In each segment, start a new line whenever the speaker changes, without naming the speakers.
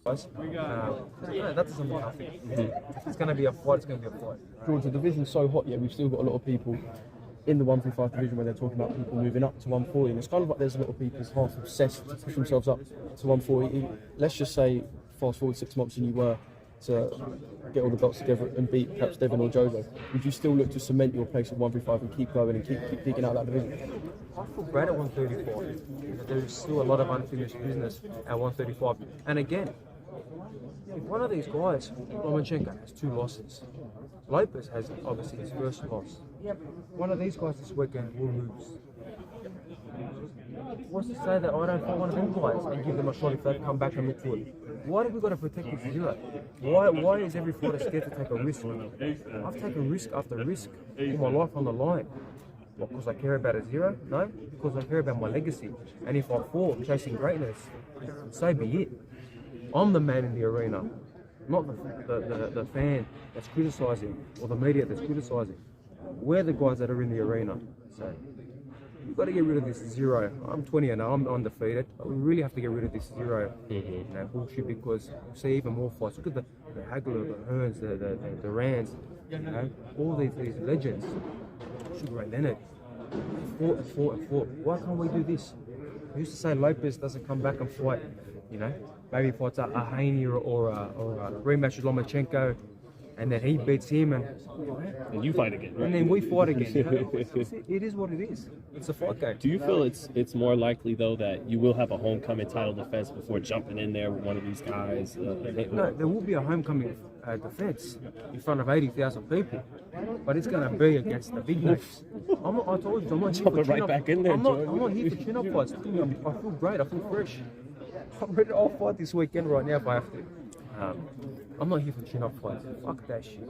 guys. That doesn't mean nothing. If it's going to be a fight, it's going to be a fight.
George, the division's so hot, yet we've still got a lot of people in the 135 division where they're talking about people moving up to 140. And it's kind of like there's a lot of people half obsessed to push themselves up to 140. Let's just say, fast forward 6 months and you were to get all the belts together and beat perhaps Devin or Jojo, would you still look to cement your place at 135 and keep going and keep digging out that division?
I feel great at 135. There's still a lot of unfinished business at 135. And again, if one of these guys, Lomachenko, has 2 losses, Lopez has obviously his first loss. One of these guys this weekend will lose. What's to say that I don't fight one of them guys and give them a shot if they come back and look good? Why do we got to protect this zero? Why is every fighter scared to take a risk? I've taken risk after risk in my life on the line. What, because I care about a zero? No, because I care about my legacy. And if I fall chasing greatness, so be it. I'm the man in the arena, not the fan that's criticising or the media that's criticising. We're the guys that are in the arena. So we've got to get rid of this zero. I'm 20 and I'm undefeated, but we really have to get rid of this zero bullshit, because you see even more fights. Look at the Hagler, the Hearns, the Rands, all these legends. Sugar Ray Leonard, fought and fought and fought. Why can't we do this? We used to say Lopez doesn't come back and fight, maybe fights a Haney or a rematch with Lomachenko, and then he beats him,
and you fight again, right?
And then we fight again. It is what it is. It's a fight game.
Do you feel it's more likely though that you will have a homecoming title defense before jumping in there with one of these guys?
No, there will be a homecoming defense in front of 80,000 people, but it's going to be against the big names. I told you, I'm not here for
right back in there,
I'm not here for chin-up fights. I feel great. I feel fresh. I'm ready to fight this weekend right now if I have to. I'm not here for chin-up fights. Fuck that shit.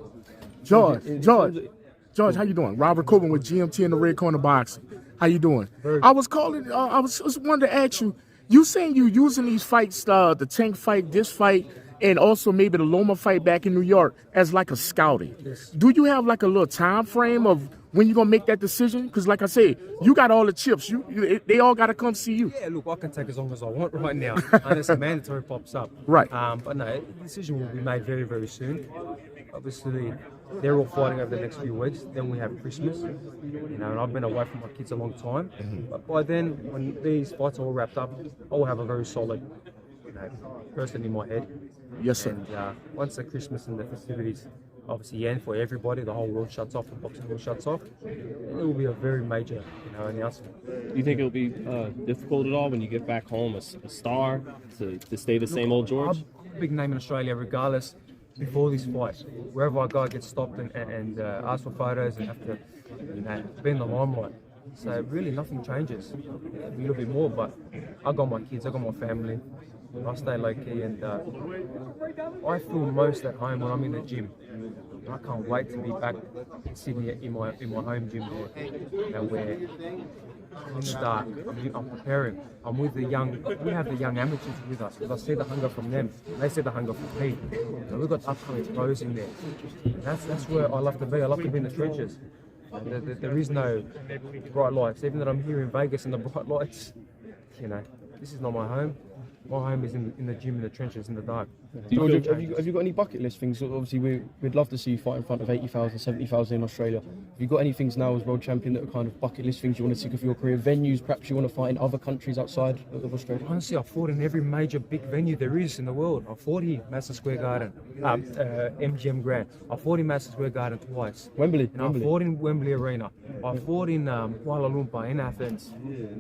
George, how you doing? Robert Coben with GMT in the Red Corner Boxing. How you doing? I was calling. I was just wanted to ask you. You saying you using these fights, the Tank fight, this fight, and also maybe the Loma fight back in New York as like a scouting.
Yes.
Do you have like a little time frame of when you're gonna make that decision? Because like I said, you got all the chips. They all gotta come see you.
Yeah, look, I can take as long as I want right now, unless a mandatory pops up.
Right.
But no, the decision will be made very, very soon. Obviously, they're all fighting over the next few weeks. Then we have Christmas, and I've been away from my kids a long time. But by then, when these fights are all wrapped up, I will have a very solid, person in my head.
Yes, sir.
And once the Christmas and the festivities obviously end for everybody, the whole world shuts off, the boxing world shuts off, it will be a very major, announcement.
Do you think it'll be difficult at all when you get back home, a star, to stay the same old George?
I'm a big name in Australia, regardless. Before this fight, wherever I go, I get stopped and asked for photos and have to, be in the limelight. So really, nothing changes. A little bit more, but I got my kids, I got my family. I stay low key, and I feel most at home when I'm in the gym. I can't wait to be back in Sydney in my home gym there, where in the dark, I'm preparing. I'm with the young. We have the young amateurs with us because I see the hunger from them. They see the hunger from me. And we've got upcoming pros in there. And that's where I love to be. I love to be in the trenches. There is no bright lights. Even though I'm here in Vegas and the bright lights, this is not my home. My home is in the gym, in the trenches, in the dark.
George, have you got any bucket list things? Obviously, we'd love to see you fight in front of 80,000, 70,000 in Australia. Have you got any things now as world champion that are kind of bucket list things you want to tick off your career? Venues, perhaps you want to fight in other countries outside of Australia?
Honestly, I've fought in every major big venue there is in the world. I fought here, Madison Square Garden, MGM Grand. I fought in Madison Square Garden twice.
Wembley.
I fought in Wembley Arena. I fought in Kuala Lumpur, in Athens.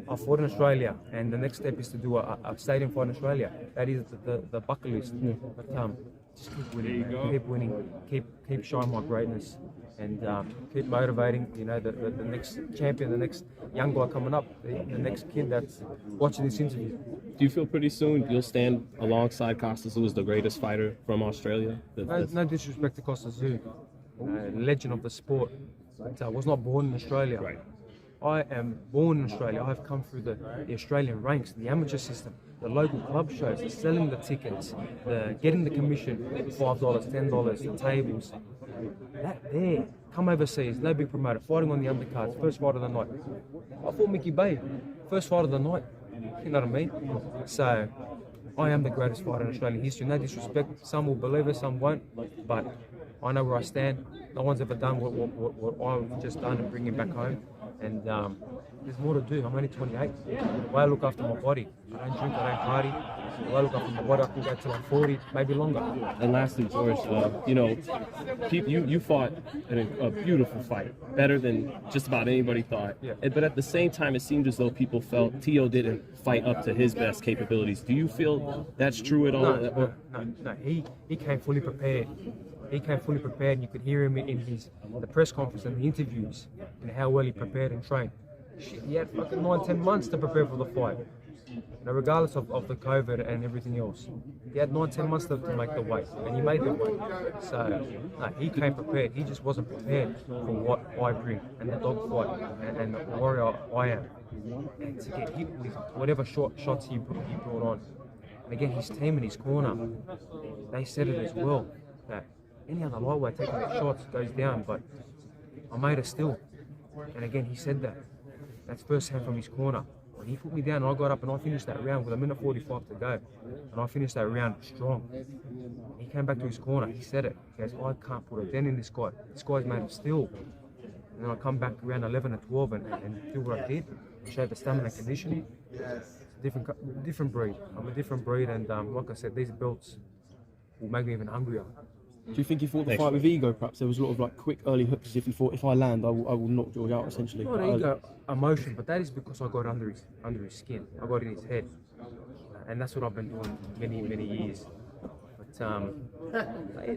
I fought in Australia, and the next step is to do a stadium fight in Australia. That is the bucket list. Yeah. But just keep winning, man. Keep winning. Keep showing my greatness, and keep motivating. The next champion, the next young guy coming up, the next kid that's watching this interview.
Do you feel pretty soon you'll stand alongside Costas, who is the greatest fighter from Australia?
No disrespect to Costas, who legend of the sport, but was not born in Australia.
Right. I
am born in Australia. I've come through the Australian ranks, the amateur system, the local club shows, the selling the tickets, the getting the commission, $5, $10, the tables. That there, come overseas, no big promoter, fighting on the undercards, first fight of the night. I fought Mickey Bay, first fight of the night. You know what I mean? So I am the greatest fighter in Australian history. No disrespect, some will believe it, some won't, but I know where I stand. No one's ever done what I've just done and bring him back home. And there's more to do. I'm only 28. The way I look after my body, I don't drink, I don't party. The way I look after my body, I can go till I'm 40, maybe longer.
And lastly, George, you know, you fought a beautiful fight, better than just about anybody thought.
Yeah.
But at the same time, it seemed as though people felt Tio didn't fight up to his best capabilities. Do you feel that's true at all?
No. He came fully prepared. He came fully prepared, and you could hear him in the press conference and the interviews, and how well he prepared and trained. Shit, he had fucking 9-10 months to prepare for the fight. Now, regardless of the COVID and everything else, he had 9-10 months to make the weight, and he made the weight. So, no, he came prepared. He just wasn't prepared for what I bring and the dogfight and the warrior I am. And to get hit with whatever shots he brought on. And again, his team in his corner, they said it as well, that any other lightweight taking the shots goes down, but I made it still. And again, he said that. That's first hand from his corner. When he put me down, I got up and I finished that round with 1:45 to go. And I finished that round strong. He came back to his corner, he said it. He goes, I can't put a dent in this guy. This guy's made of steel. And then I come back around 11 and 12 and do what I did. Showed the stamina and conditioning. It's a different breed. I'm a different breed, and like I said, these belts will make me even hungrier.
Do you think he fought the fight with ego? Perhaps there was a lot of like quick early hooks, as if he thought, if I land, I will knock George out essentially.
Not ego, emotion, but that is because I got under his skin. I got in his head, and that's what I've been doing many years. But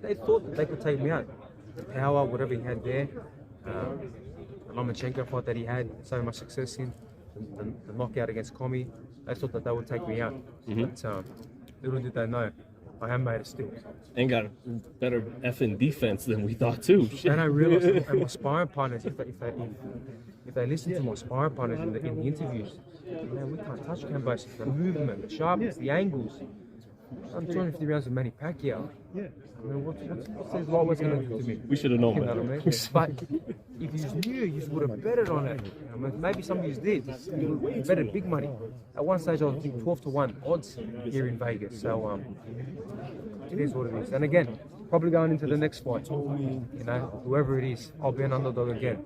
they thought that they could take me out. The power, whatever he had there, the Lomachenko fight that he had so much success in, the knockout against Komi, they thought that they would take me out. But little did they know, I am made of steel.
And got a better effing defense than we thought too.
They don't realize, and my sparring partners, if they listen to my sparring partners in the interviews, man, we can't touch Kambosos. The movement, the sharpness, the angles. I'm 250 rounds with Manny Pacquiao. I mean, what's these lightweights going to do to me?
We should have known
You know
that.
what I mean? But if you knew, you would have betted on it. I mean, maybe some of you did. You betted big money. At one stage, I was thinking 12-1 odds here in Vegas. So it is what it is. And again, probably going into the next fight, you know, whoever it is, I'll be an underdog again.